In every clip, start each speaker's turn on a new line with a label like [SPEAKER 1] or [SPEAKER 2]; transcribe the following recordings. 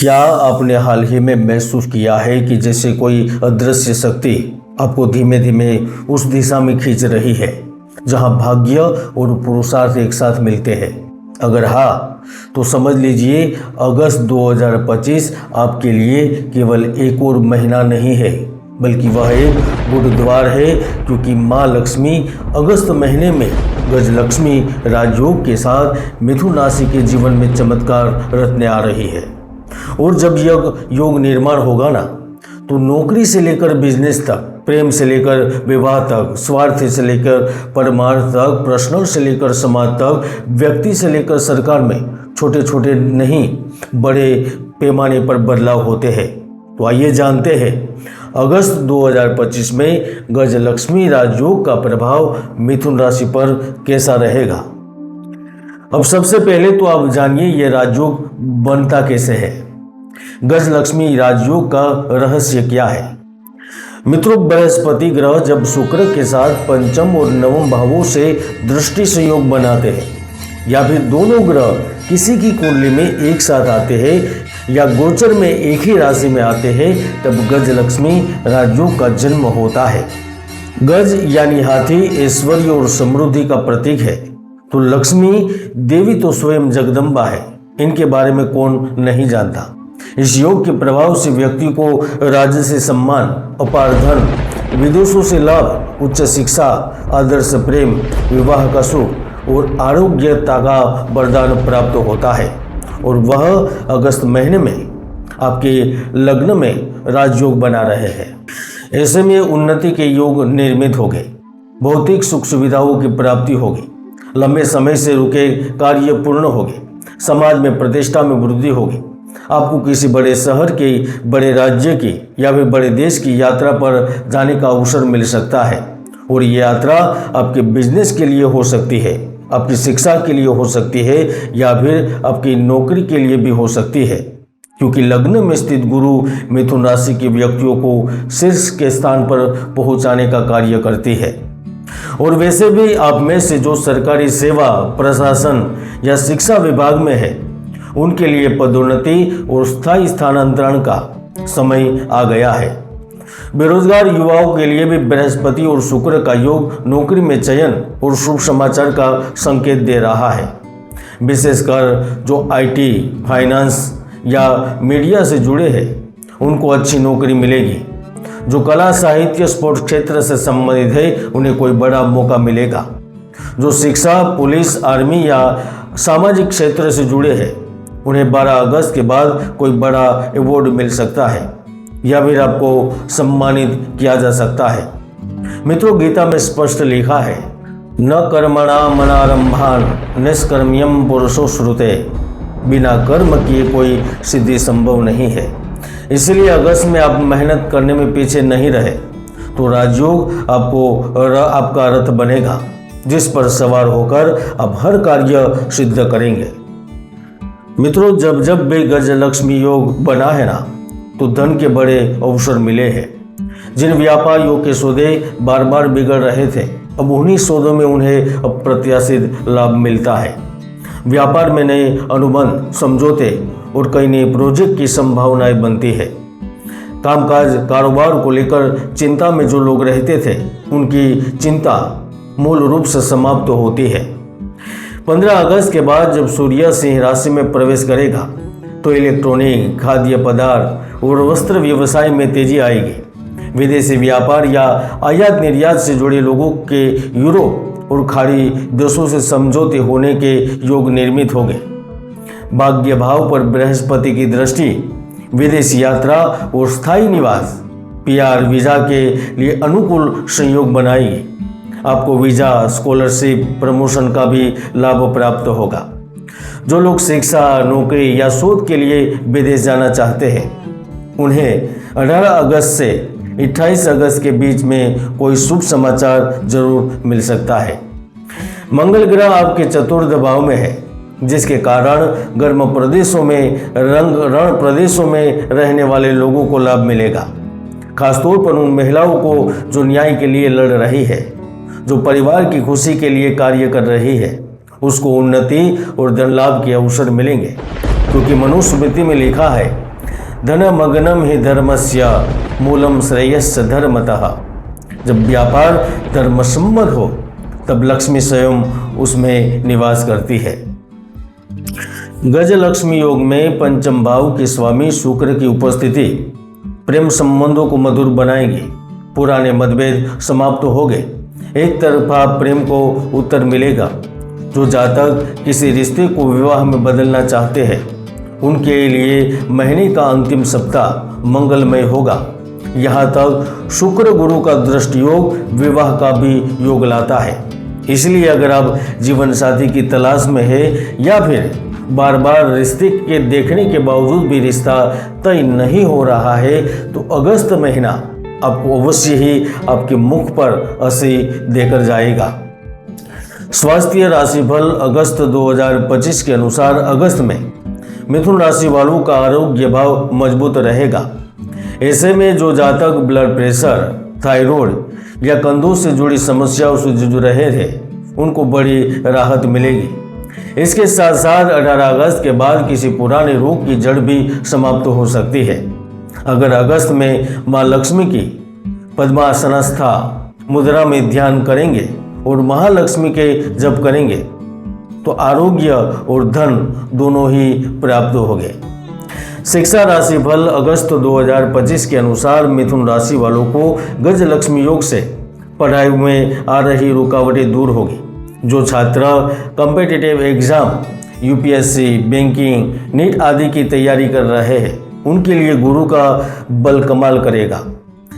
[SPEAKER 1] क्या आपने हाल ही में महसूस किया है कि जैसे कोई अदृश्य शक्ति आपको धीमे धीमे उस दिशा में खींच रही है जहां भाग्य और पुरुषार्थ एक साथ मिलते हैं? अगर हाँ, तो समझ लीजिए अगस्त 2025 आपके लिए केवल एक और महीना नहीं है, बल्कि वह एक गुरुद्वार है, क्योंकि माँ लक्ष्मी अगस्त महीने में गजलक्ष्मी राजयोग के साथ मिथुन राशि के जीवन में चमत्कार रचने आ रही है। और जब योग निर्माण होगा ना, तो नौकरी से लेकर बिजनेस तक, प्रेम से लेकर विवाह तक, स्वार्थ से लेकर परमार्थ तक, पर्सनल से लेकर समाज तक, व्यक्ति से लेकर सरकार में छोटे छोटे नहीं बड़े पैमाने पर बदलाव होते हैं। तो आइए जानते हैं अगस्त 2025 में गजलक्ष्मी राजयोग का प्रभाव मिथुन राशि पर कैसा रहेगा। अब सबसे पहले तो आप जानिए यह राजयोग बनता कैसे है। गजलक्ष्मी राजयोग का रहस्य क्या है? मित्रों, बृहस्पति ग्रह जब शुक्र के साथ पंचम और नवम भावों से दृष्टि संयोग बनाते हैं, या फिर दोनों ग्रह किसी की कुंडली में एक साथ आते हैं या गोचर में एक ही राशि में आते हैं, तब गजलक्ष्मी राजयोग का जन्म होता है। गज यानी हाथी ऐश्वर्य और समृद्धि का प्रतीक है, तो लक्ष्मी देवी तो स्वयं जगदम्बा है। इनके बारे में कौन नहीं जानता। इस योग के प्रभाव से व्यक्ति को राज्य से सम्मान, अपार धन, विदेशों से लाभ, उच्च शिक्षा, आदर्श प्रेम, विवाह का सुख और आरोग्यता का वरदान प्राप्त होता है। और वह अगस्त महीने में आपके लग्न में राजयोग बना रहे हैं। ऐसे में उन्नति के योग निर्मित हो गए, भौतिक सुख सुविधाओं की प्राप्ति होगी, लंबे समय से रुके कार्य पूर्ण होंगे, समाज में प्रतिष्ठा में वृद्धि होगी। आपको किसी बड़े शहर की, बड़े राज्य की या फिर बड़े देश की यात्रा पर जाने का अवसर मिल सकता है। और ये यात्रा आपके बिजनेस के लिए हो सकती है, आपकी शिक्षा के लिए हो सकती है, या फिर आपकी नौकरी के लिए भी हो सकती है, क्योंकि लग्न में स्थित गुरु मिथुन राशि के व्यक्तियों को शीर्ष के स्थान पर पहुंचाने का कार्य करती है। और वैसे भी आप में से जो सरकारी सेवा, प्रशासन या शिक्षा विभाग में है, उनके लिए पदोन्नति और स्थायी स्थानांतरण का समय आ गया है। बेरोजगार युवाओं के लिए भी बृहस्पति और शुक्र का योग नौकरी में चयन और शुभ समाचार का संकेत दे रहा है। विशेषकर जो आईटी, फाइनेंस या मीडिया से जुड़े हैं, उनको अच्छी नौकरी मिलेगी। जो कला, साहित्य, स्पोर्ट्स क्षेत्र से संबंधित है, उन्हें कोई बड़ा मौका मिलेगा। जो शिक्षा, पुलिस, आर्मी या सामाजिक क्षेत्र से जुड़े हैं, उन्हें 12 अगस्त के बाद कोई बड़ा अवार्ड मिल सकता है या फिर आपको सम्मानित किया जा सकता है। मित्रों, गीता में स्पष्ट लिखा है, न कर्मणा मनारंभान निष्कर्म्यम पुरुषो श्रुते, बिना कर्म किए कोई सिद्धि संभव नहीं है। इसलिए अगस्त में आप मेहनत करने में पीछे नहीं रहे, तो राजयोग आपका रथ बनेगा, जिस पर सवार होकर आप हर कार्य सिद्ध करेंगे। मित्रों, जब जब भी गजलक्ष्मी योग बना है ना, तो धन के बड़े अवसर मिले हैं। जिन व्यापारियों के सौदे बार बार बिगड़ रहे थे, अब उन्हीं सौदों में उन्हें अप्रत्याशित लाभ मिलता है। व्यापार में नए अनुबंध, समझौते और कई नए प्रोजेक्ट की संभावनाएं बनती है। कामकाज, कारोबार को लेकर चिंता में जो लोग रहते थे, उनकी चिंता मूल रूप से समाप्त होती है। 15 अगस्त के बाद जब सूर्य सिंह राशि में प्रवेश करेगा, तो इलेक्ट्रॉनिक, खाद्य पदार्थ और वस्त्र व्यवसाय में तेजी आएगी। विदेशी व्यापार या आयात निर्यात से जुड़े लोगों के यूरोप और खाड़ी देशों से समझौते होने के योग निर्मित हो गए। भाग्य भाव पर बृहस्पति की दृष्टि विदेशी यात्रा और स्थायी निवास, पीआर वीजा के लिए अनुकूल संयोग बनाएगी। आपको वीजा, स्कॉलरशिप, प्रमोशन का भी लाभ प्राप्त होगा। जो लोग शिक्षा, नौकरी या शोध के लिए विदेश जाना चाहते हैं, उन्हें 18 अगस्त से 28 अगस्त के बीच में कोई शुभ समाचार जरूर मिल सकता है। मंगल ग्रह आपके चतुर्थ भाव में है, जिसके कारण गर्म प्रदेशों में, रण प्रदेशों में रहने वाले लोगों को लाभ मिलेगा। खासतौर पर उन महिलाओं को जो न्याय के लिए लड़ रही है, जो परिवार की खुशी के लिए कार्य कर रही है, उसको उन्नति और धन लाभ के अवसर मिलेंगे। क्योंकि मनुस्मृति में लिखा है धनमग्नम ही धर्मस्य मूलम श्रेयस्य धर्मतः। जब व्यापार धर्मसम्मत हो तब लक्ष्मी स्वयं उसमें निवास करती है। गजलक्ष्मी योग में पंचम भाव के स्वामी शुक्र की उपस्थिति प्रेम संबंधों को मधुर बनाएगी। पुराने मतभेद समाप्त हो गए, एक तरफा प्रेम को उत्तर मिलेगा। जो जातक किसी रिश्ते को विवाह में बदलना चाहते हैं उनके लिए महीने का अंतिम सप्ताह मंगलमय होगा। यहाँ तक शुक्र गुरु का दृष्टि योग विवाह का भी योग लाता है। इसलिए अगर आप जीवन साथी की तलाश में है या फिर बार बार रिश्ते के देखने के बावजूद भी रिश्ता तय नहीं हो रहा है तो अगस्त महीना आपको अवश्य ही आपके मुख पर हंसी देकर जाएगा। स्वास्थ्य राशिफल अगस्त 2025 के अनुसार अगस्त में मिथुन राशि वालों का आरोग्य भाव मजबूत रहेगा। ऐसे में जो जातक ब्लड प्रेशर, थायराइड या कंधों से जुड़ी समस्याओं से जूझ रहे थे उनको बड़ी राहत मिलेगी। इसके साथ साथ 18 अगस्त के बाद किसी पुराने रोग की जड़ भी समाप्त हो सकती है। अगर अगस्त में मां लक्ष्मी की पद्मासनस्था मुद्रा में ध्यान करेंगे और महालक्ष्मी के जप करेंगे तो आरोग्य और धन दोनों ही प्राप्त होंगे। शिक्षा राशि फल अगस्त 2025 के अनुसार मिथुन राशि वालों को गज लक्ष्मी योग से पढ़ाई में आ रही रुकावटें दूर होगी। जो छात्र competitive exam, UPSC, banking, NEET आदि की तैयारी कर रहे हैं उनके लिए गुरु का बल कमाल करेगा।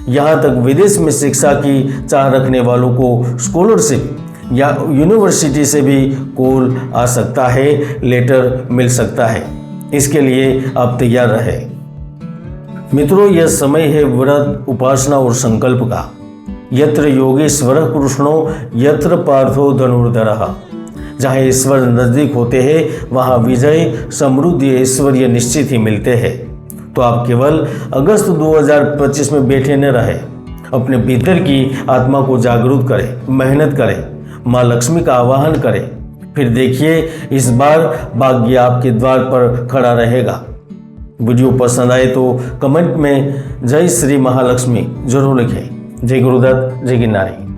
[SPEAKER 1] यहाँ तक विदेश में शिक्षा की चाह रखने वालों को स्कॉलरशिप या यूनिवर्सिटी से भी कॉल आ सकता है, लेटर मिल सकता है। इसके लिए आप तैयार रहें। मित्रों, यह समय है व्रत, उपासना और संकल्प का। यत्र योगेश्वरः कृष्णो यत्र पार्थो धनुर्धरः। जहाँ ईश्वर नजदीक होते हैं वहाँ विजय, समृद्धि, ऐश्वर्य निश्चित ही मिलते हैं। तो आप केवल अगस्त 2025 में बैठे न रहे, अपने भीतर की आत्मा को जागरूक करें, मेहनत करें, माँ लक्ष्मी का आवाहन करें। फिर देखिए इस बार भाग्य आपके द्वार पर खड़ा रहेगा। वीडियो पसंद आए तो कमेंट में जय श्री महालक्ष्मी जरूर लिखें। जय गुरुदत्त, जय गिरनारी।